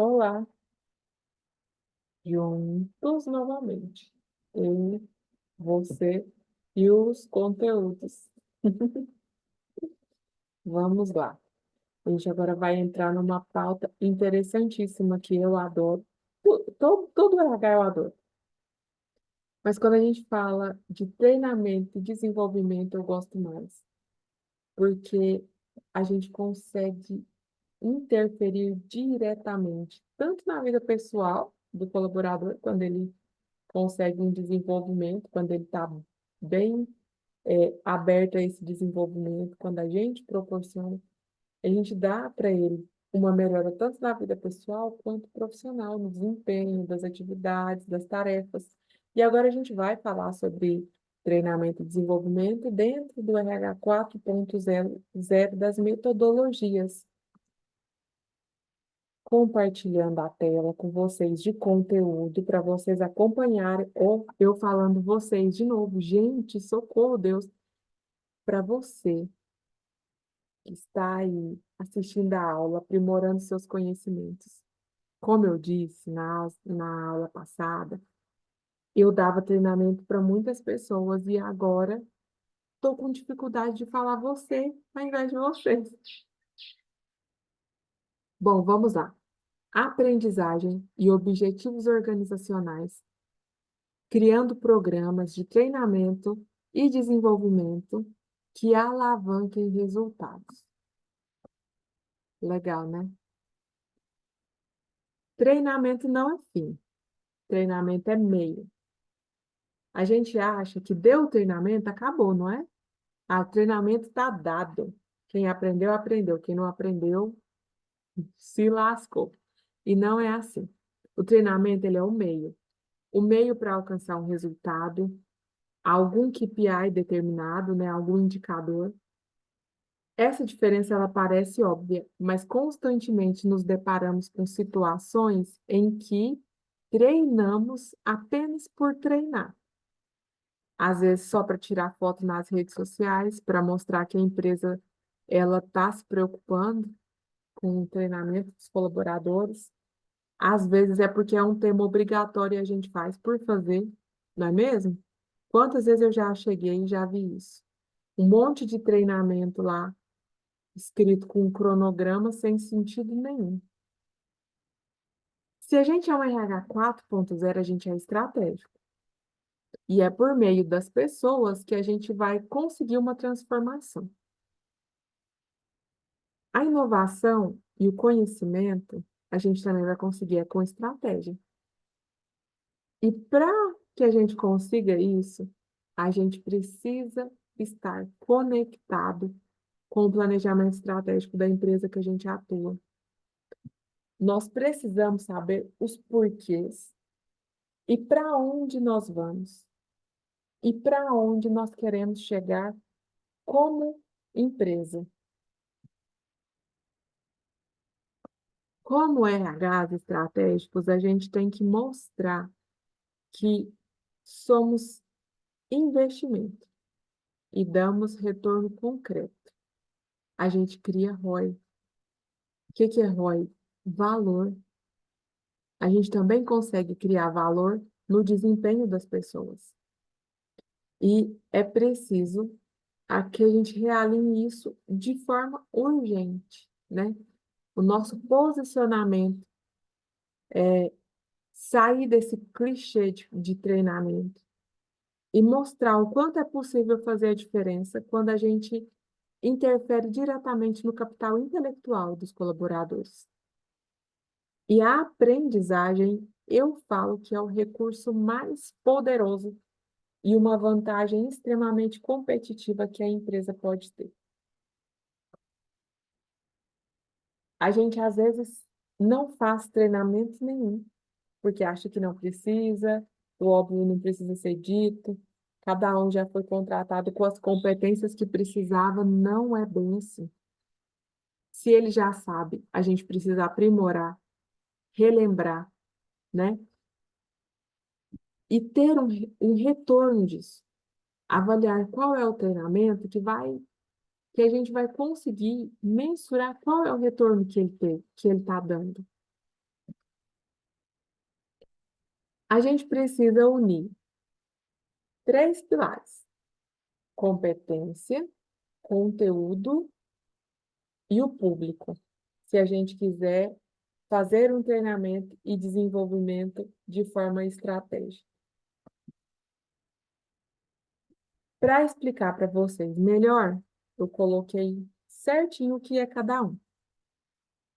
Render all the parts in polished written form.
Olá, juntos novamente. Eu, você e os conteúdos. Vamos lá. A gente agora vai entrar numa pauta interessantíssima que eu adoro. Todo RH eu adoro. Mas quando a gente fala de treinamento e desenvolvimento, eu gosto mais. Porque a gente consegue interferir diretamente, tanto na vida pessoal do colaborador, quando ele consegue um desenvolvimento, quando ele está bem aberto a esse desenvolvimento, quando a gente proporciona, a gente dá para ele uma melhora tanto na vida pessoal quanto profissional, no desempenho das atividades, das tarefas. E agora a gente vai falar sobre treinamento e desenvolvimento dentro do RH 4.0 das metodologias, compartilhando a tela com vocês de conteúdo para vocês acompanharem, ou eu falando vocês de novo. Gente, socorro, Deus, para você que está aí assistindo a aula, aprimorando seus conhecimentos. Como eu disse na aula passada, eu dava treinamento para muitas pessoas e agora estou com dificuldade de falar você ao invés de vocês. Bom, vamos lá. Aprendizagem e objetivos organizacionais, criando programas de treinamento e desenvolvimento que alavanquem resultados. Legal, né? Treinamento não é fim, treinamento é meio. A gente acha que deu o treinamento, acabou, não é? Ah, o treinamento está dado. Quem aprendeu, aprendeu. Quem não aprendeu, se lascou. E não é assim. O treinamento, ele é o meio para alcançar um resultado, algum KPI determinado, né, algum indicador. Essa diferença ela parece óbvia, mas constantemente nos deparamos com situações em que treinamos apenas por treinar. Às vezes só para tirar foto nas redes sociais, para mostrar que a empresa ela está se preocupando com o treinamento dos colaboradores. Às vezes é porque é um tema obrigatório e a gente faz por fazer, não é mesmo? Quantas vezes eu já cheguei e já vi isso? Um monte de treinamento lá, escrito com um cronograma sem sentido nenhum. Se a gente é um RH 4.0, a gente é estratégico. E é por meio das pessoas que a gente vai conseguir uma transformação. A inovação e o conhecimento, a gente também vai conseguir com estratégia. E para que a gente consiga isso, a gente precisa estar conectado com o planejamento estratégico da empresa que a gente atua. Nós precisamos saber os porquês e para onde nós vamos e para onde nós queremos chegar como empresa. Como RHs estratégicos, a gente tem que mostrar que somos investimento e damos retorno concreto. A gente cria ROI. O que é ROI? Valor. A gente também consegue criar valor no desempenho das pessoas. E é preciso que a gente realinhe isso de forma urgente, né? O nosso posicionamento é sair desse clichê de treinamento e mostrar o quanto é possível fazer a diferença quando a gente interfere diretamente no capital intelectual dos colaboradores. E a aprendizagem, eu falo que é o recurso mais poderoso e uma vantagem extremamente competitiva que a empresa pode ter. A gente, às vezes, não faz treinamento nenhum, porque acha que não precisa, o óbvio não precisa ser dito, cada um já foi contratado com as competências que precisava, não é bem assim. Se ele já sabe, a gente precisa aprimorar, relembrar, né? E ter um retorno disso. Avaliar qual é o treinamento que a gente vai conseguir mensurar qual é o retorno que ele está dando. A gente precisa unir três pilares: competência, conteúdo e o público, se a gente quiser fazer um treinamento e desenvolvimento de forma estratégica. Para explicar para vocês melhor, eu coloquei certinho o que é cada um.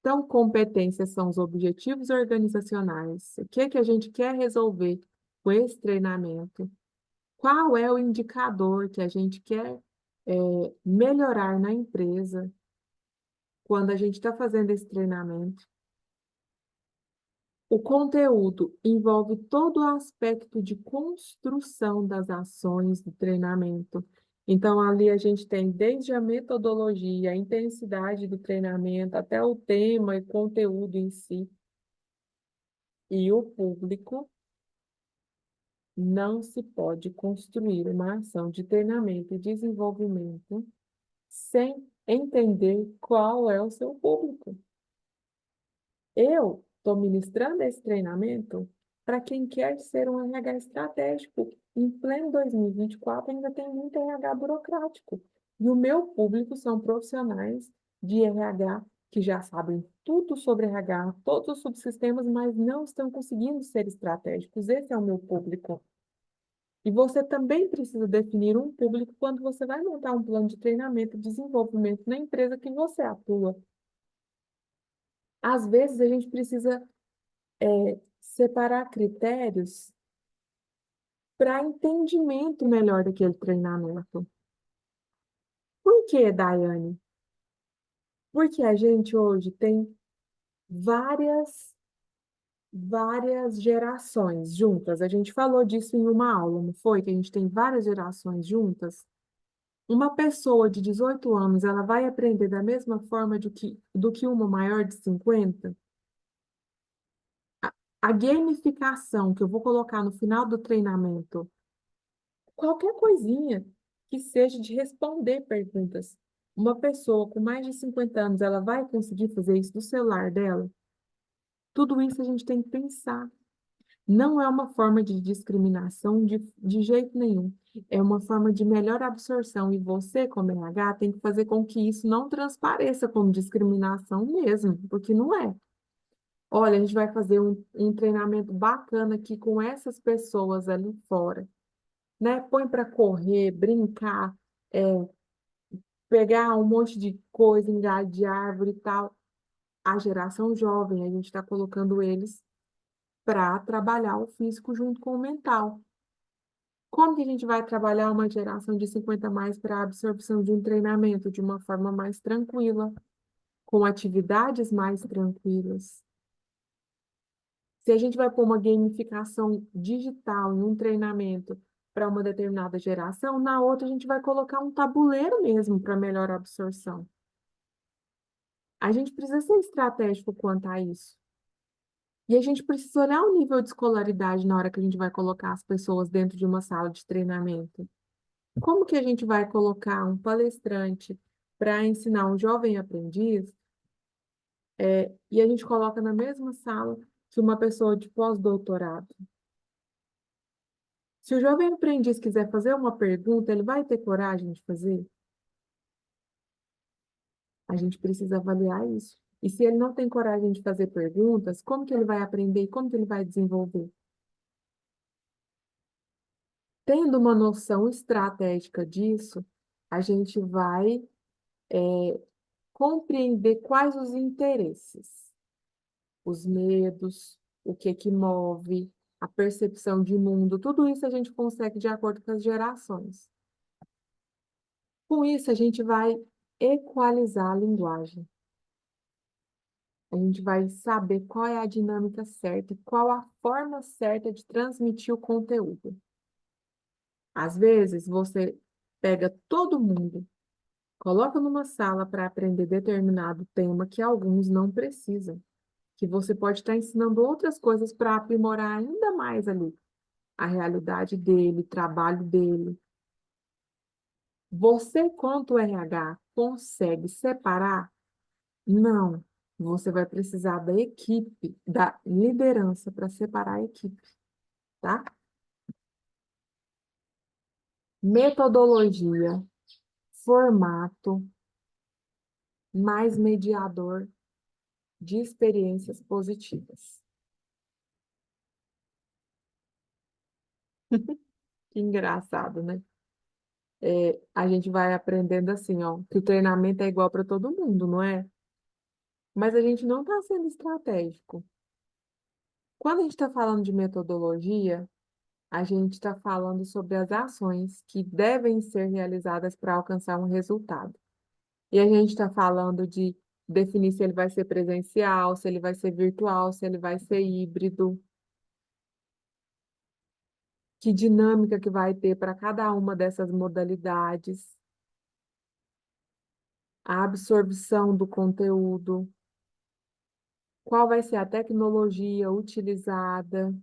Então, competências são os objetivos organizacionais, o que que a gente quer resolver com esse treinamento, qual é o indicador que a gente quer melhorar na empresa quando a gente está fazendo esse treinamento. O conteúdo envolve todo o aspecto de construção das ações do treinamento. Então, ali a gente tem desde a metodologia, a intensidade do treinamento, até o tema e conteúdo em si. E o público, não se pode construir uma ação de treinamento e desenvolvimento sem entender qual é o seu público. Eu estou ministrando esse treinamento para quem quer ser um RH estratégico. Em pleno 2024, ainda tem muito RH burocrático. E o meu público são profissionais de RH que já sabem tudo sobre RH, todos os subsistemas, mas não estão conseguindo ser estratégicos. Esse é o meu público. E você também precisa definir um público quando você vai montar um plano de treinamento e desenvolvimento na empresa que você atua. Às vezes, a gente precisa separar critérios para entendimento melhor daquele treinamento. Por que, Daiane? Porque a gente hoje tem várias gerações juntas. A gente falou disso em uma aula, não foi? Que a gente tem várias gerações juntas. Uma pessoa de 18 anos, ela vai aprender da mesma forma do que uma maior de 50? A gamificação que eu vou colocar no final do treinamento, qualquer coisinha que seja de responder perguntas. Uma pessoa com mais de 50 anos, ela vai conseguir fazer isso do celular dela? Tudo isso a gente tem que pensar. Não é uma forma de discriminação de jeito nenhum. É uma forma de melhor absorção. E você, como RH, tem que fazer com que isso não transpareça como discriminação mesmo, porque não é. Olha, a gente vai fazer um treinamento bacana aqui com essas pessoas ali fora, né? Põe para correr, brincar, é, pegar um monte de coisa em galho de árvore e tal. A geração jovem, a gente está colocando eles para trabalhar o físico junto com o mental. Como que a gente vai trabalhar uma geração de 50 a mais para a absorção de um treinamento de uma forma mais tranquila, com atividades mais tranquilas? Se a gente vai pôr uma gamificação digital em um treinamento para uma determinada geração, na outra a gente vai colocar um tabuleiro mesmo para melhor absorção. A gente precisa ser estratégico quanto a isso. E a gente precisa olhar o nível de escolaridade na hora que a gente vai colocar as pessoas dentro de uma sala de treinamento. Como que a gente vai colocar um palestrante para ensinar um jovem aprendiz, e a gente coloca na mesma sala que uma pessoa de pós-doutorado? Se o jovem aprendiz quiser fazer uma pergunta, ele vai ter coragem de fazer? A gente precisa avaliar isso. E se ele não tem coragem de fazer perguntas, como que ele vai aprender e como que ele vai desenvolver? Tendo uma noção estratégica disso, a gente vai compreender quais os interesses, os medos, o que que move, a percepção de mundo, tudo isso a gente consegue de acordo com as gerações. Com isso, a gente vai equalizar a linguagem. A gente vai saber qual é a dinâmica certa, qual a forma certa de transmitir o conteúdo. Às vezes, você pega todo mundo, coloca numa sala para aprender determinado tema que alguns não precisam, que você pode estar ensinando outras coisas para aprimorar ainda mais ali a realidade dele, o trabalho dele. Você, quanto RH, consegue separar? Não. Você vai precisar da equipe, da liderança para separar a equipe. tá? Metodologia, formato, mais mediador de experiências positivas. Que engraçado, né? A gente vai aprendendo assim, ó, que o treinamento é igual para todo mundo, não é? Mas a gente não está sendo estratégico. Quando a gente está falando de metodologia, a gente está falando sobre as ações que devem ser realizadas para alcançar um resultado. E a gente está falando de definir se ele vai ser presencial, se ele vai ser virtual, se ele vai ser híbrido, que dinâmica que vai ter para cada uma dessas modalidades, a absorção do conteúdo, qual vai ser a tecnologia utilizada,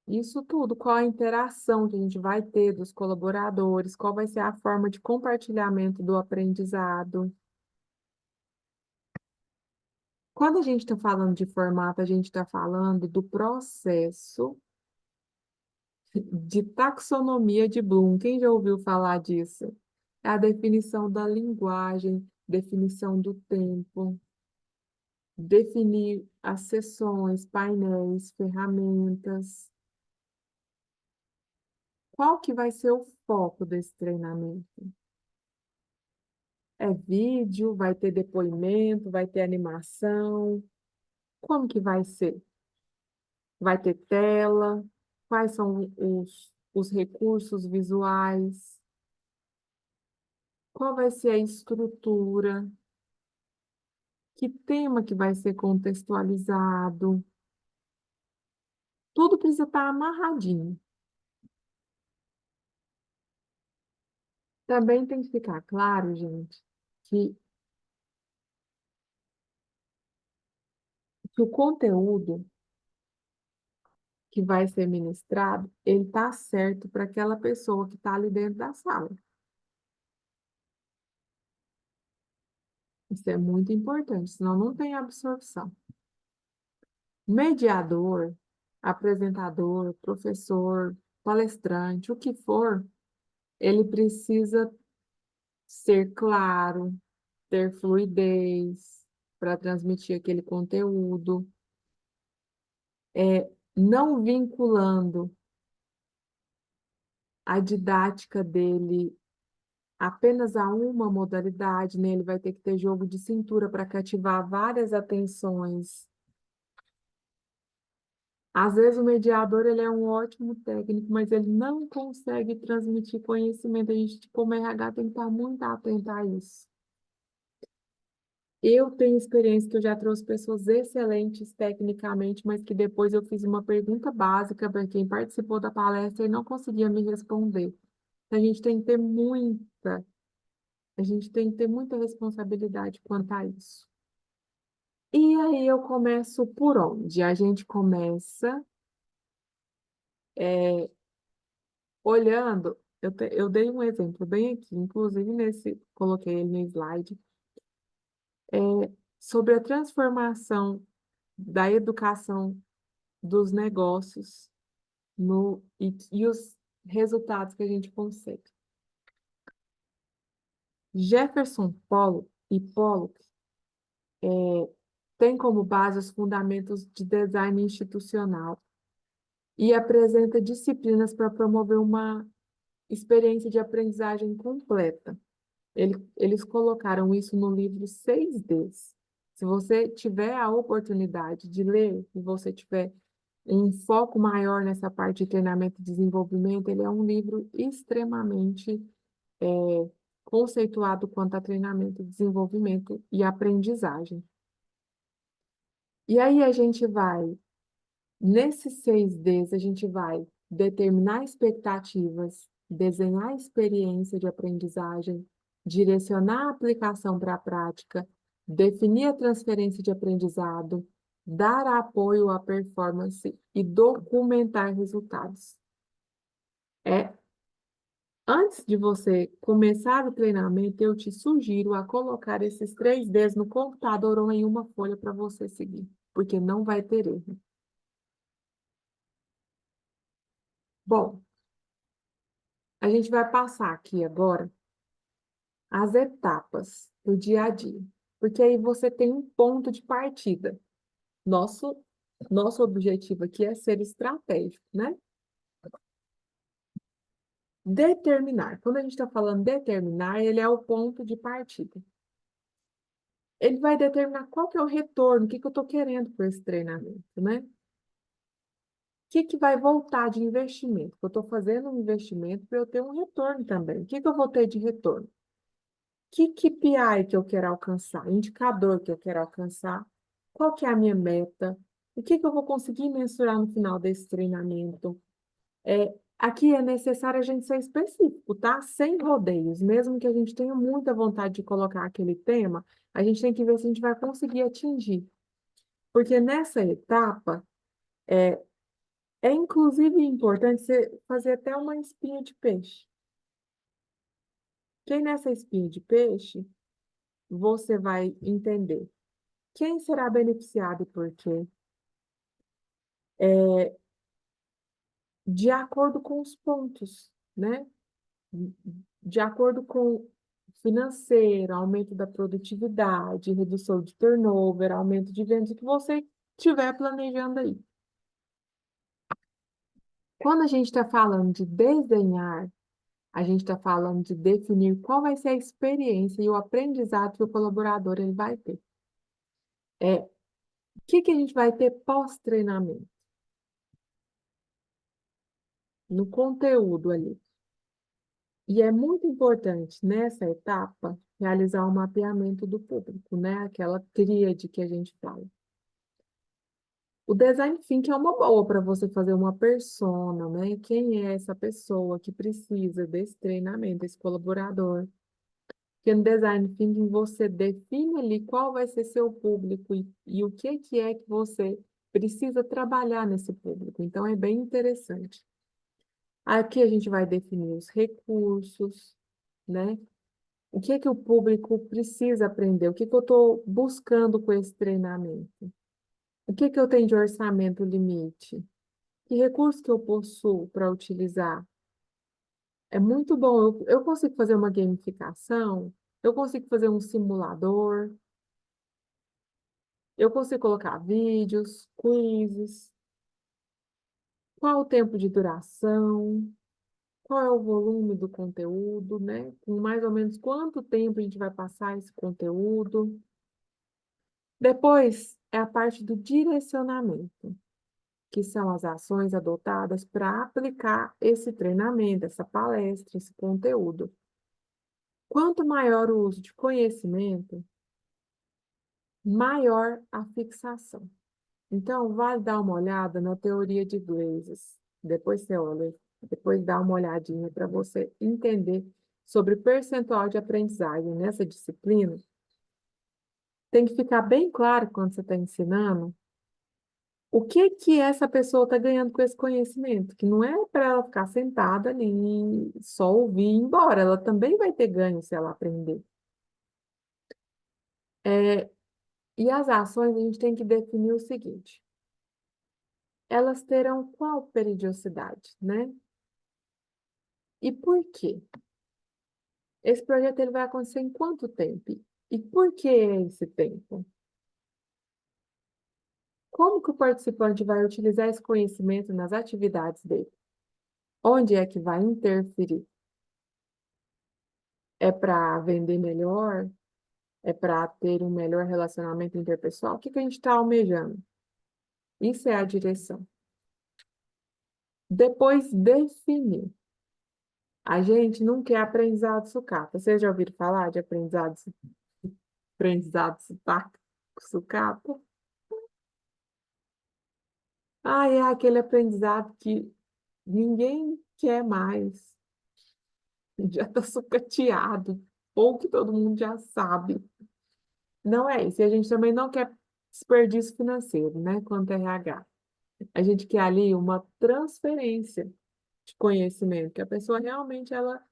isso tudo, qual a interação que a gente vai ter dos colaboradores, qual vai ser a forma de compartilhamento do aprendizado. Quando a gente está falando de formato, a gente está falando do processo de taxonomia de Bloom. Quem já ouviu falar disso? É a definição da linguagem, definição do tempo, definir as sessões, painéis, ferramentas. Qual que vai ser o foco desse treinamento? É vídeo, vai ter depoimento, vai ter animação? Como que vai ser? Vai ter tela? Quais são os recursos visuais? Qual vai ser a estrutura? Que tema que vai ser contextualizado? Tudo precisa estar amarradinho. Também tem que ficar claro, gente, que o conteúdo que vai ser ministrado, ele está certo para aquela pessoa que está ali dentro da sala. Isso é muito importante, senão não tem absorção. Mediador, apresentador, professor, palestrante, o que for, ele precisa ser claro, ter fluidez para transmitir aquele conteúdo, não vinculando a didática dele apenas a uma modalidade, né? Ele vai ter que ter jogo de cintura para cativar várias atenções. Às vezes o mediador ele é um ótimo técnico, mas ele não consegue transmitir conhecimento. A gente, como RH, tem que estar muito atento a isso. Eu tenho experiência que eu já trouxe pessoas excelentes tecnicamente, mas que depois eu fiz uma pergunta básica para quem participou da palestra e não conseguia me responder. Então, a gente tem que ter muita responsabilidade quanto a isso. E aí eu começo por onde? A gente começa olhando, eu dei um exemplo bem aqui, inclusive coloquei ele no slide, é, sobre a transformação da educação dos negócios e os resultados que a gente consegue. Jefferson Pollock tem como base os fundamentos de design institucional e apresenta disciplinas para promover uma experiência de aprendizagem completa. Eles colocaram isso no livro 6Ds. Se você tiver a oportunidade de ler, se você tiver um foco maior nessa parte de treinamento e desenvolvimento, ele é um livro extremamente conceituado quanto a treinamento, desenvolvimento e aprendizagem. E aí nesses 6Ds, a gente vai determinar expectativas, desenhar a experiência de aprendizagem, direcionar a aplicação para a prática, definir a transferência de aprendizado, dar apoio à performance e documentar resultados. Antes de você começar o treinamento, eu te sugiro a colocar esses 3Ds no computador ou em uma folha para você seguir. porque não vai ter erro. Bom, a gente vai passar aqui agora as etapas do dia a dia, porque aí você tem um ponto de partida. Nosso, nosso objetivo aqui é ser estratégico, né? Determinar. Quando a gente está falando determinar, ele é o ponto de partida. Ele vai determinar qual que é o retorno, o que que eu estou querendo por esse treinamento, né? O que que vai voltar de investimento? Eu estou fazendo um investimento para eu ter um retorno também. O que que eu vou ter de retorno? Que KPI que eu quero alcançar? Indicador que eu quero alcançar? Qual que é a minha meta? O que que eu vou conseguir mensurar no final desse treinamento? Aqui é necessário a gente ser específico, tá? Sem rodeios. Mesmo que a gente tenha muita vontade de colocar aquele tema, a gente tem que ver se a gente vai conseguir atingir. Porque nessa etapa, é inclusive importante você fazer até uma espinha de peixe. Que nessa espinha de peixe, você vai entender quem será beneficiado e por quê, de acordo com os pontos, né? De acordo com financeiro, aumento da produtividade, redução de turnover, aumento de vendas, o que você estiver planejando aí. Quando a gente está falando de desenhar, a gente está falando de definir qual vai ser a experiência e o aprendizado que o colaborador ele vai ter. O que que a gente vai ter pós-treinamento? No conteúdo ali. E é muito importante, nessa etapa, realizar um mapeamento do público, né? Aquela tríade que a gente fala. O design thinking é uma boa para você fazer uma persona, né? Quem é essa pessoa que precisa desse treinamento, esse colaborador? Porque no design thinking você define ali qual vai ser seu público e o que é que você precisa trabalhar nesse público. Então é bem interessante. Aqui a gente vai definir os recursos, né? O que é que o público precisa aprender? O que que eu estou buscando com esse treinamento? O que que eu tenho de orçamento limite? Que recurso que eu possuo para utilizar? É muito bom. Eu consigo fazer uma gamificação, eu consigo fazer um simulador, eu consigo colocar vídeos, quizzes, qual o tempo de duração, qual é o volume do conteúdo, né? Com mais ou menos quanto tempo a gente vai passar esse conteúdo. Depois é a parte do direcionamento, que são as ações adotadas para aplicar esse treinamento, essa palestra, esse conteúdo. Quanto maior o uso de conhecimento, maior a fixação. Então, vale dar uma olhada na teoria de Glazes. Depois você olha, depois dá uma olhadinha para você entender sobre percentual de aprendizagem nessa disciplina. Tem que ficar bem claro quando você está ensinando o que que essa pessoa está ganhando com esse conhecimento, que não é para ela ficar sentada ali, só ouvir e ir embora, ela também vai ter ganho se ela aprender. E as ações a gente tem que definir o seguinte: elas terão qual periodicidade, né? E por quê? Esse projeto ele vai acontecer em quanto tempo? E por que esse tempo? Como que o participante vai utilizar esse conhecimento nas atividades dele? Onde é que vai interferir? É para vender melhor? É para ter um melhor relacionamento interpessoal? O que que a gente está almejando? Isso é a direção. Depois, definir. A gente não quer aprendizado sucata. Vocês já ouviram falar de aprendizado sucata? Ah, é aquele aprendizado que ninguém quer mais. Já está sucateado. Ou que todo mundo já sabe. Não é isso. E a gente também não quer desperdício financeiro, né? Quanto RH. A gente quer ali uma transferência de conhecimento, que a pessoa realmente ela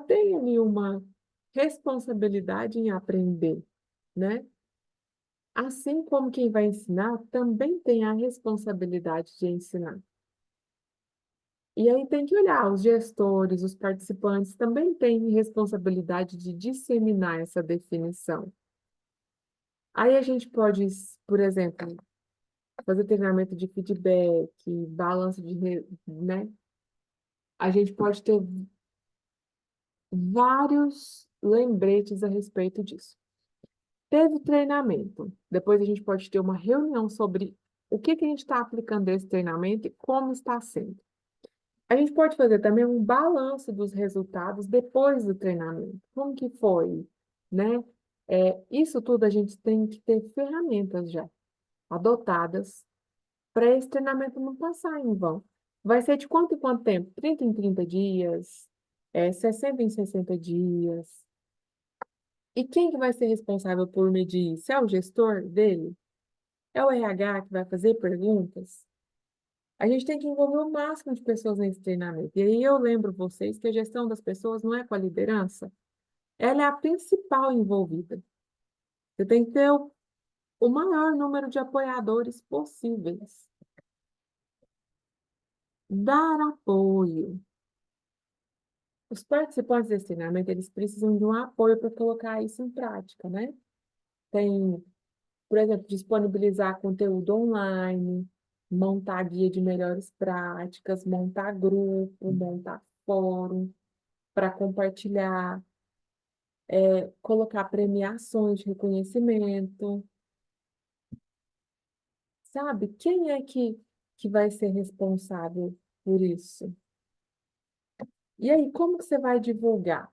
tem ali uma responsabilidade em aprender, né? Assim como quem vai ensinar também tem a responsabilidade de ensinar. E aí tem que olhar, os gestores, os participantes também têm responsabilidade de disseminar essa definição. Aí a gente pode, por exemplo, fazer treinamento de feedback, balanço né? A gente pode ter vários lembretes a respeito disso. Teve treinamento. Depois a gente pode ter uma reunião sobre o que que a gente está aplicando esse treinamento e como está sendo. A gente pode fazer também um balanço dos resultados depois do treinamento. Como que foi, né? Isso tudo a gente tem que ter ferramentas já adotadas para esse treinamento não passar em vão. Vai ser de quanto em quanto tempo? 30 em 30 dias, 60 em 60 dias. E quem que vai ser responsável por medir isso? É o gestor dele? É o RH que vai fazer perguntas? A gente tem que envolver o máximo de pessoas nesse treinamento. E aí eu lembro vocês que a gestão das pessoas não é com a liderança, ela é a principal envolvida. Você tem que ter o maior número de apoiadores possíveis. Dar apoio. Os participantes desse treinamento, eles precisam de um apoio para colocar isso em prática, né? Tem, por exemplo, disponibilizar conteúdo online, montar guia de melhores práticas, montar grupo, montar fórum para compartilhar, colocar premiações de reconhecimento, sabe? Quem é que vai ser responsável por isso? E aí, como que você vai divulgar?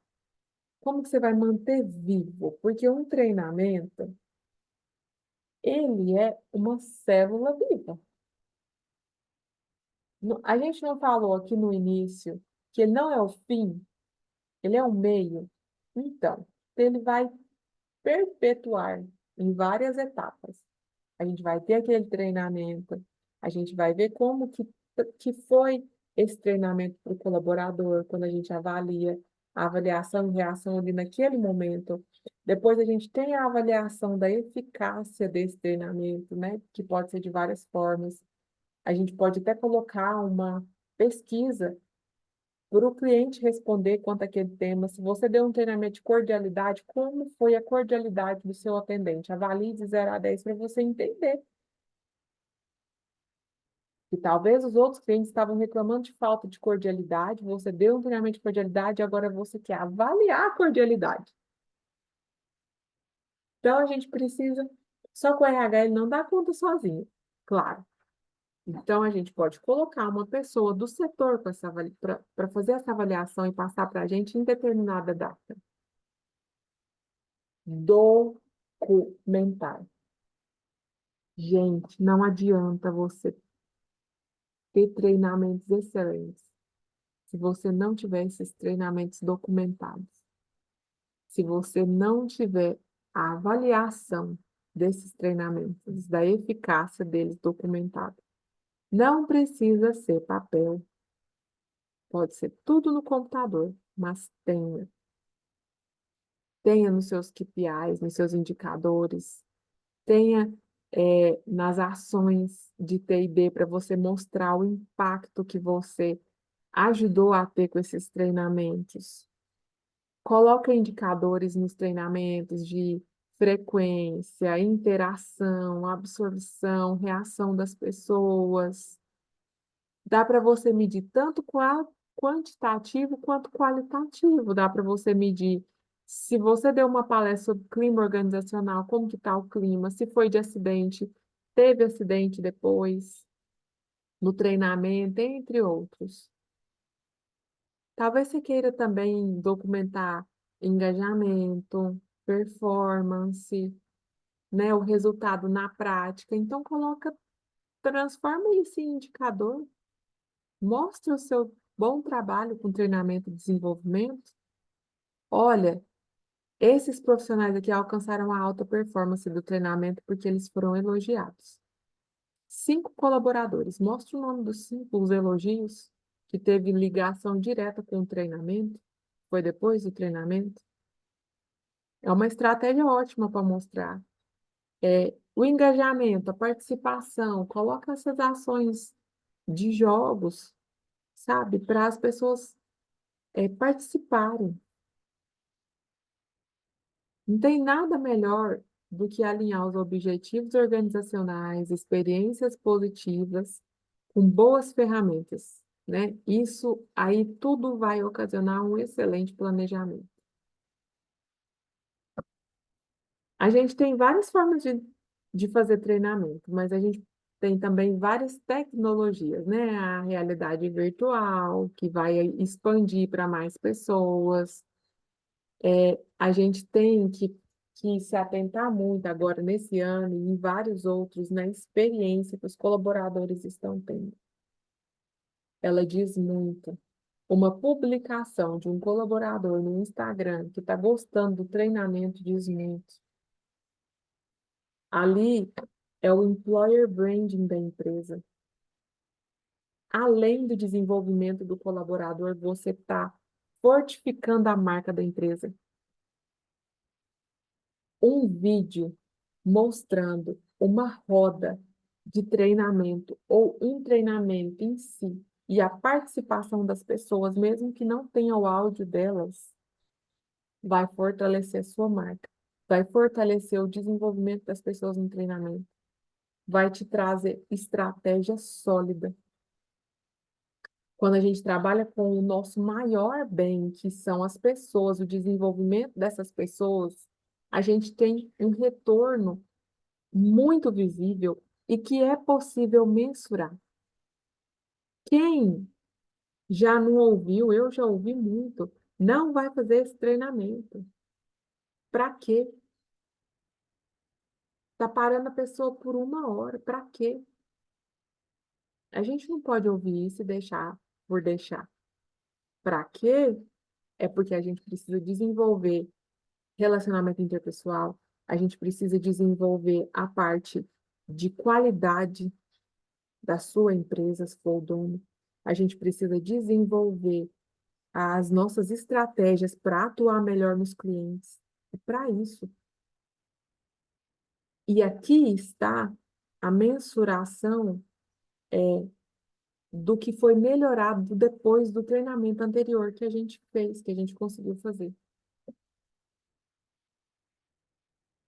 Como que você vai manter vivo? Porque um treinamento, ele é uma célula viva. A gente não falou aqui no início que ele não é o fim, ele é o meio. Então, ele vai perpetuar em várias etapas. A gente vai ter aquele treinamento, a gente vai ver como que foi esse treinamento para o colaborador, quando a gente avalia a avaliação e reação ali naquele momento. Depois a gente tem a avaliação da eficácia desse treinamento, né? Que pode ser de várias formas. A gente pode até colocar uma pesquisa para o cliente responder quanto àquele tema. Se você deu um treinamento de cordialidade, como foi a cordialidade do seu atendente? Avalie de 0 a 10 para você entender. E talvez os outros clientes estavam reclamando de falta de cordialidade, você deu um treinamento de cordialidade, agora você quer avaliar a cordialidade. Então, a gente precisa, só que o RH ele não dá conta sozinho, claro. Então, a gente pode colocar uma pessoa do setor para fazer essa avaliação e passar para a gente em determinada data. Documentar. Gente, não adianta você ter treinamentos excelentes se você não tiver esses treinamentos documentados. Se você não tiver a avaliação desses treinamentos, da eficácia deles documentada. Não precisa ser papel, pode ser tudo no computador, mas tenha. Tenha nos seus KPIs, nos seus indicadores, tenha nas ações de T&D para você mostrar o impacto que você ajudou a ter com esses treinamentos. Coloca indicadores nos treinamentos de frequência, interação, absorção, reação das pessoas. Dá para você medir tanto quantitativo quanto qualitativo. Dá para você medir se você deu uma palestra sobre clima organizacional, como que está o clima, se foi de acidente, teve acidente depois, no treinamento, entre outros. Talvez você queira também documentar engajamento, performance, né, o resultado na prática. Então, transforma isso em indicador, mostre o seu bom trabalho com treinamento e desenvolvimento. Olha, esses profissionais aqui alcançaram a alta performance do treinamento porque eles foram elogiados. 5 colaboradores, mostre o nome dos 5, os elogios, que teve ligação direta com o treinamento, foi depois do treinamento. É uma estratégia ótima para mostrar. O engajamento, a participação, coloca essas ações de jogos, sabe, para as pessoas participarem. Não tem nada melhor do que alinhar os objetivos organizacionais, experiências positivas, com boas ferramentas, né? Isso aí tudo vai ocasionar um excelente planejamento. A gente tem várias formas de fazer treinamento, mas a gente tem também várias tecnologias, né? A realidade virtual, que vai expandir para mais pessoas. A gente tem que se atentar muito agora nesse ano e em vários outros na experiência que os colaboradores estão tendo. Ela diz muito. Uma publicação de um colaborador no Instagram que está gostando do treinamento diz muito. Ali é o employer branding da empresa. Além do desenvolvimento do colaborador, você está fortificando a marca da empresa. Um vídeo mostrando uma roda de treinamento ou um treinamento em si e a participação das pessoas, mesmo que não tenha o áudio delas, vai fortalecer a sua marca, vai fortalecer o desenvolvimento das pessoas no treinamento, vai te trazer estratégia sólida. Quando a gente trabalha com o nosso maior bem, que são as pessoas, o desenvolvimento dessas pessoas, a gente tem um retorno muito visível e que é possível mensurar. Quem já não ouviu, eu já ouvi muito, não vai fazer esse treinamento. Para quê? Está parando a pessoa por 1 hora. Para quê? A gente não pode ouvir isso e deixar por deixar. Para quê? É porque a gente precisa desenvolver relacionamento interpessoal, a gente precisa desenvolver a parte de qualidade da sua empresa, se for o dono. A gente precisa desenvolver as nossas estratégias para atuar melhor nos clientes. É para isso. E aqui está a mensuração do que foi melhorado depois do treinamento anterior que a gente fez, que a gente conseguiu fazer.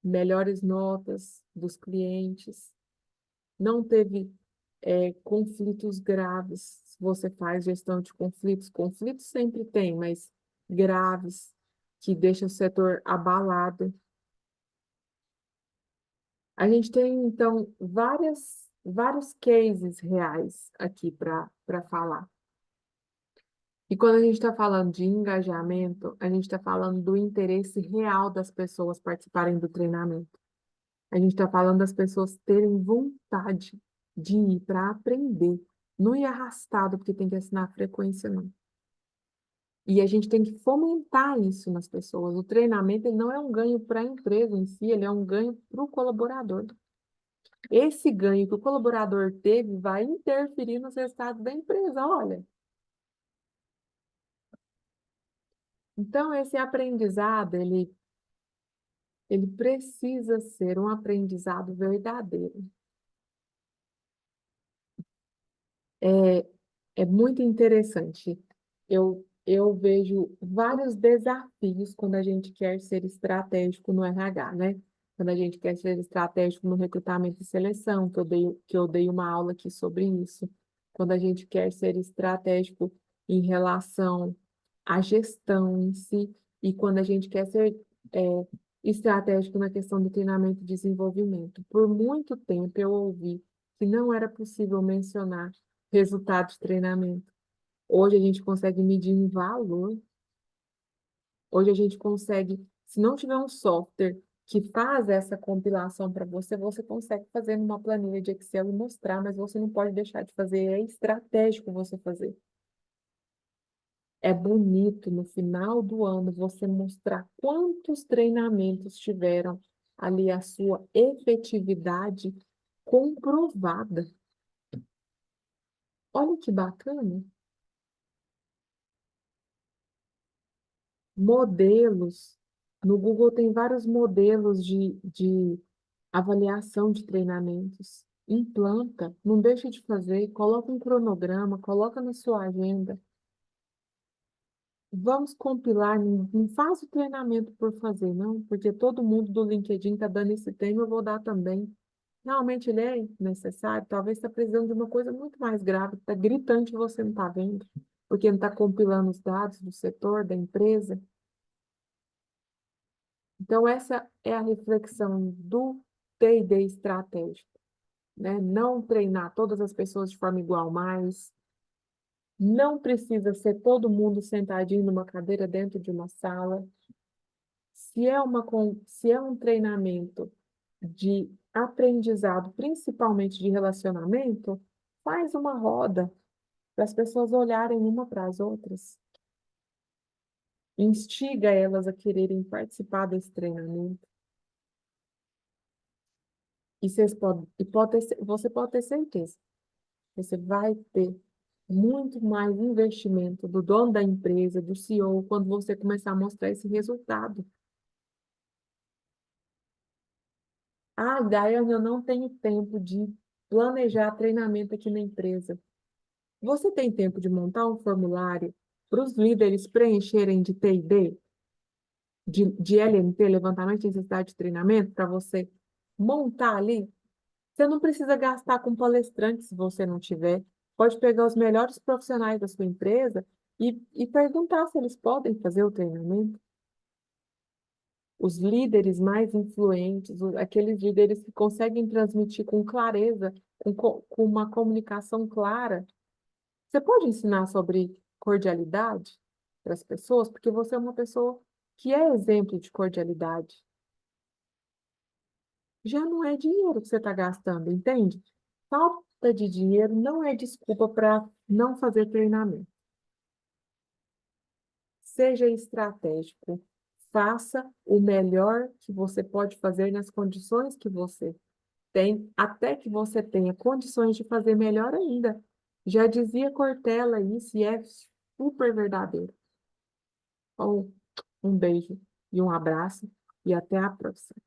Melhores notas dos clientes, não teve conflitos graves. Se você faz gestão de conflitos, conflitos sempre tem, mas graves, que deixam o setor abalado. A gente tem, então, vários cases reais aqui para falar. E quando a gente está falando de engajamento, a gente está falando do interesse real das pessoas participarem do treinamento. A gente está falando das pessoas terem vontade de ir para aprender. Não ir arrastado porque tem que assinar a frequência, não. E a gente tem que fomentar isso nas pessoas. O treinamento ele não é um ganho para a empresa em si, ele é um ganho para o colaborador. Esse ganho que o colaborador teve vai interferir nos resultados da empresa, olha. Então, esse aprendizado, ele precisa ser um aprendizado verdadeiro. É, é muito interessante. Eu vejo vários desafios quando a gente quer ser estratégico no RH, né? Quando a gente quer ser estratégico no recrutamento e seleção, que eu dei uma aula aqui sobre isso. Quando a gente quer ser estratégico em relação à gestão em si, e quando a gente quer ser estratégico na questão do treinamento e desenvolvimento. Por muito tempo eu ouvi que não era possível mencionar resultado de treinamento. Hoje a gente consegue medir em valor. Hoje a gente consegue, se não tiver um software que faz essa compilação para você, você consegue fazer numa planilha de Excel e mostrar, mas você não pode deixar de fazer, é estratégico você fazer. É bonito no final do ano você mostrar quantos treinamentos tiveram ali a sua efetividade comprovada. Olha que bacana. Modelos. No Google tem vários modelos de avaliação de treinamentos. Implanta, não deixa de fazer, coloca um cronograma, coloca na sua agenda. Vamos compilar, não faz o treinamento por fazer, não, porque todo mundo do LinkedIn está dando esse tema, eu vou dar também. Realmente ele é necessário, talvez está precisando de uma coisa muito mais grave, está gritante e você não está vendo, porque não está compilando os dados do setor, da empresa. Então, essa é a reflexão do T&D estratégico, né? Não treinar todas as pessoas de forma igual, mas não precisa ser todo mundo sentadinho numa cadeira dentro de uma sala. Se é um treinamento de aprendizado, principalmente de relacionamento, faz uma roda para as pessoas olharem uma para as outras. Instiga elas a quererem participar desse treinamento. E você pode ter certeza, você vai ter muito mais investimento do dono da empresa, do CEO, quando você começar a mostrar esse resultado. Ah, Daiane, eu não tenho tempo de planejar treinamento aqui na empresa. Você tem tempo de montar um formulário para os líderes preencherem de T&D, de LNT, levantamento de necessidade de treinamento, para você montar ali? Você não precisa gastar com palestrante se você não tiver. Pode pegar os melhores profissionais da sua empresa e perguntar se eles podem fazer o treinamento. Os líderes mais influentes, aqueles líderes que conseguem transmitir com clareza, com uma comunicação clara. Você pode ensinar sobre cordialidade para as pessoas, porque você é uma pessoa que é exemplo de cordialidade. Já não é dinheiro que você está gastando, entende? Falta de dinheiro não é desculpa para não fazer treinamento. Seja estratégico, faça o melhor que você pode fazer nas condições que você tem, até que você tenha condições de fazer melhor ainda. Já dizia Cortella isso e é super verdadeiro. Então, um beijo e um abraço e até a próxima.